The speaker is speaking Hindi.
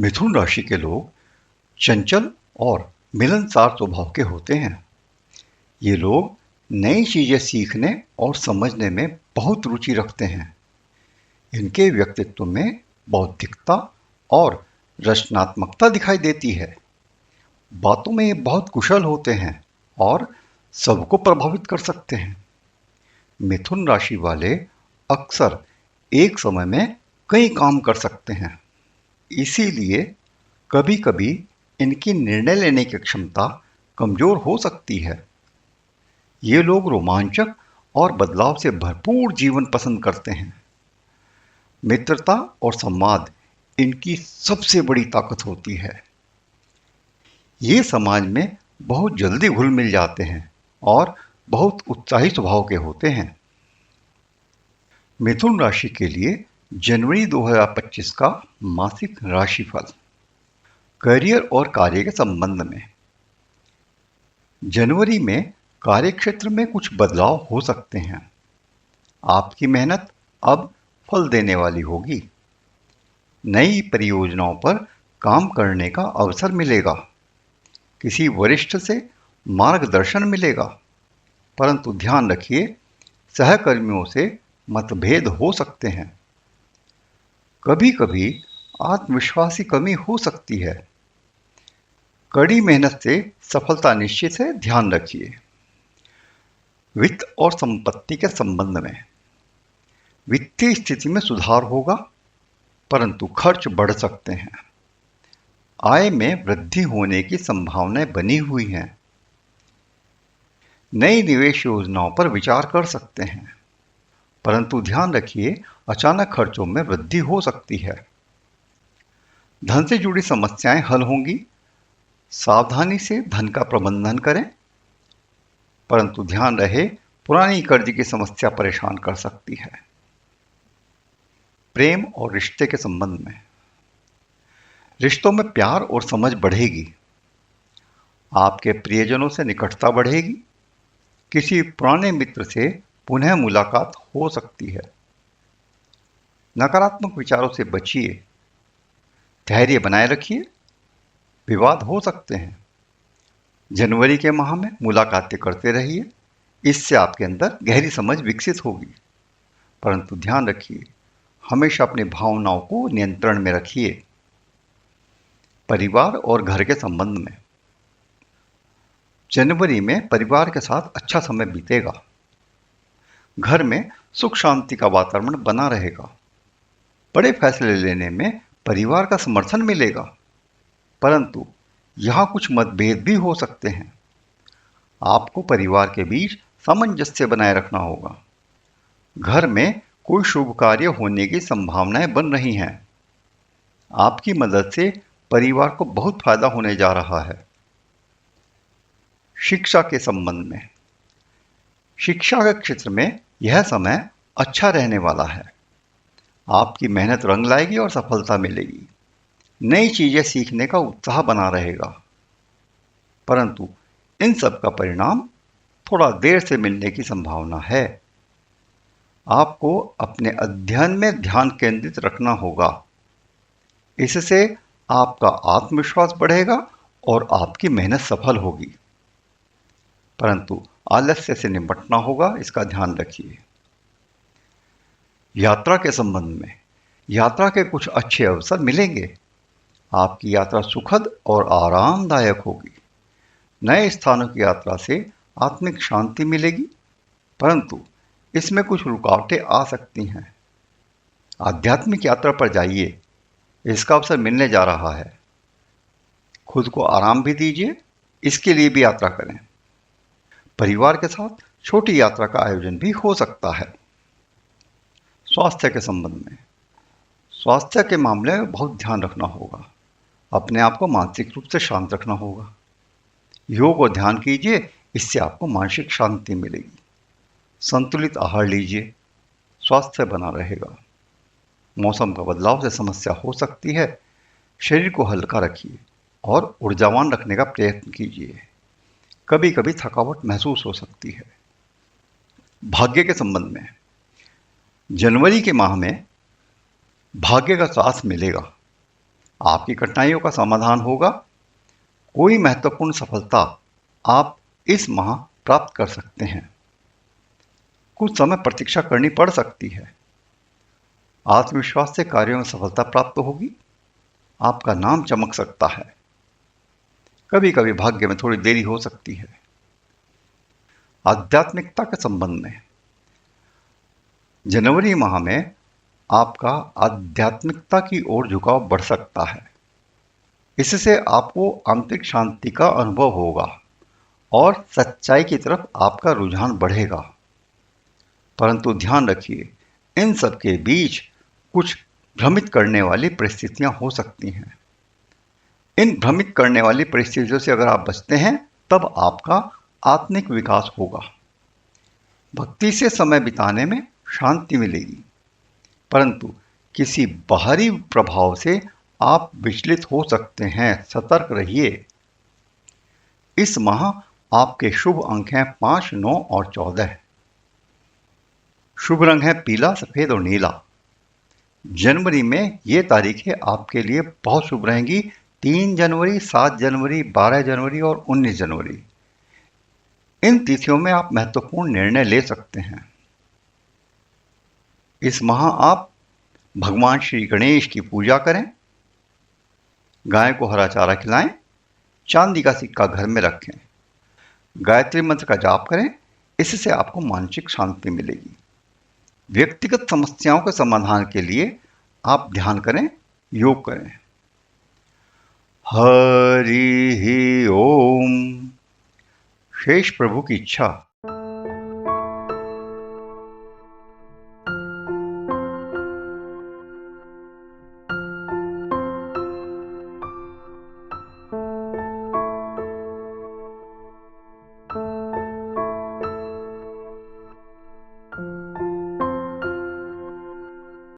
मिथुन राशि के लोग चंचल और मिलनसार स्वभाव के होते हैं। ये लोग नई चीजें सीखने और समझने में बहुत रुचि रखते हैं। इनके व्यक्तित्व में बौद्धिकता और रचनात्मकता दिखाई देती है। बातों में ये बहुत कुशल होते हैं और सबको प्रभावित कर सकते हैं। मिथुन राशि वाले अक्सर एक समय में कई काम कर सकते हैं। इसीलिए कभी-कभी इनकी निर्णय लेने की क्षमता कमजोर हो सकती है। ये लोग रोमांचक और बदलाव से भरपूर जीवन पसंद करते हैं। मित्रता और संवाद इनकी सबसे बड़ी ताकत होती है। ये समाज में बहुत जल्दी घुल मिल जाते हैं और बहुत उत्साही स्वभाव के होते हैं। मिथुन राशि के लिए जनवरी 2025 का मासिक राशिफल। करियर और कार्य के संबंध में जनवरी में कार्यक्षेत्र में कुछ बदलाव हो सकते हैं। आपकी मेहनत अब फल देने वाली होगी। नई परियोजनाओं पर काम करने का अवसर मिलेगा। किसी वरिष्ठ से मार्गदर्शन मिलेगा, परंतु ध्यान रखिए, सहकर्मियों से मतभेद हो सकते हैं। कभी कभी आत्मविश्वास की कमी हो सकती है। कड़ी मेहनत से सफलता निश्चित है, ध्यान रखिए। वित्त और संपत्ति के संबंध में वित्तीय स्थिति में सुधार होगा, परंतु खर्च बढ़ सकते हैं। आय में वृद्धि होने की संभावनाएं बनी हुई हैं। नई निवेश योजनाओं पर विचार कर सकते हैं, परंतु ध्यान रखिए, अचानक खर्चों में वृद्धि हो सकती है। धन से जुड़ी समस्याएं हल होंगी। सावधानी से धन का प्रबंधन करें, परंतु ध्यान रहे, पुरानी कर्ज की समस्या परेशान कर सकती है। प्रेम और रिश्ते के संबंध में रिश्तों में प्यार और समझ बढ़ेगी। आपके प्रियजनों से निकटता बढ़ेगी। किसी पुराने मित्र से पुनः मुलाकात हो सकती है। नकारात्मक विचारों से बचिए। धैर्य बनाए रखिए। विवाद हो सकते हैं। जनवरी के माह में मुलाकातें करते रहिए। इससे आपके अंदर गहरी समझ विकसित होगी, परंतु ध्यान रखिए, हमेशा अपनी भावनाओं को नियंत्रण में रखिए। परिवार और घर के संबंध में जनवरी में परिवार के साथ अच्छा समय बीतेगा। घर में सुख शांति का वातावरण बना रहेगा। बड़े फैसले लेने में परिवार का समर्थन मिलेगा, परंतु यहां कुछ मतभेद भी हो सकते हैं। आपको परिवार के बीच सामंजस्य बनाए रखना होगा। घर में कोई शुभ कार्य होने की संभावनाएं बन रही हैं। आपकी मदद से परिवार को बहुत फायदा होने जा रहा है। शिक्षा के संबंध में शिक्षा के क्षेत्र में यह समय अच्छा रहने वाला है। आपकी मेहनत रंग लाएगी और सफलता मिलेगी। नई चीजें सीखने का उत्साह बना रहेगा, परंतु इन सब का परिणाम थोड़ा देर से मिलने की संभावना है। आपको अपने अध्ययन में ध्यान केंद्रित रखना होगा। इससे आपका आत्मविश्वास बढ़ेगा और आपकी मेहनत सफल होगी, परंतु आलस्य से निपटना होगा, इसका ध्यान रखिए। यात्रा के संबंध में यात्रा के कुछ अच्छे अवसर मिलेंगे। आपकी यात्रा सुखद और आरामदायक होगी। नए स्थानों की यात्रा से आत्मिक शांति मिलेगी, परंतु इसमें कुछ रुकावटें आ सकती हैं। आध्यात्मिक यात्रा पर जाइए, इसका अवसर मिलने जा रहा है। खुद को आराम भी दीजिए, इसके लिए भी यात्रा करें। परिवार के साथ छोटी यात्रा का आयोजन भी हो सकता है। स्वास्थ्य के संबंध में स्वास्थ्य के मामले में बहुत ध्यान रखना होगा। अपने आप को मानसिक रूप से शांत रखना होगा। योग और ध्यान कीजिए, इससे आपको मानसिक शांति मिलेगी। संतुलित आहार लीजिए, स्वास्थ्य बना रहेगा। मौसम का बदलाव से समस्या हो सकती है। शरीर को हल्का रखिए और ऊर्जावान रखने का प्रयत्न कीजिए। कभी कभी थकावट महसूस हो सकती है। भाग्य के संबंध में जनवरी के माह में भाग्य का साथ मिलेगा। आपकी कठिनाइयों का समाधान होगा। कोई महत्वपूर्ण सफलता आप इस माह प्राप्त कर सकते हैं। कुछ समय प्रतीक्षा करनी पड़ सकती है। आत्मविश्वास से कार्यों में सफलता प्राप्त होगी। आपका नाम चमक सकता है। कभी कभी भाग्य में थोड़ी देरी हो सकती है। आध्यात्मिकता के संबंध में जनवरी माह में आपका आध्यात्मिकता की ओर झुकाव बढ़ सकता है। इससे आपको आंतरिक शांति का अनुभव होगा और सच्चाई की तरफ आपका रुझान बढ़ेगा। परंतु ध्यान रखिए, इन सब के बीच कुछ भ्रमित करने वाली परिस्थितियां हो सकती हैं। इन भ्रमित करने वाली परिस्थितियों से अगर आप बचते हैं, तब आपका आत्मिक विकास होगा। भक्ति से समय बिताने में शांति मिलेगी, परंतु किसी बाहरी प्रभाव से आप विचलित हो सकते हैं। सतर्क रहिए। इस माह आपके शुभ अंक हैं 5, 9 और 14। शुभ रंग है पीला, सफेद और नीला। जनवरी में ये तारीखें आपके लिए बहुत शुभ रहेंगी। 3 जनवरी, 7 जनवरी, 12 जनवरी और 19 जनवरी। इन तिथियों में आप महत्वपूर्ण निर्णय ले सकते हैं। इस माह आप भगवान श्री गणेश की पूजा करें, गाय को हरा चारा खिलाएं, चांदी का सिक्का घर में रखें, गायत्री मंत्र का जाप करें। इससे आपको मानसिक शांति मिलेगी। व्यक्तिगत समस्याओं के समाधान के लिए आप ध्यान करें, योग करें। हरि ओम। शेष प्रभु की इच्छा।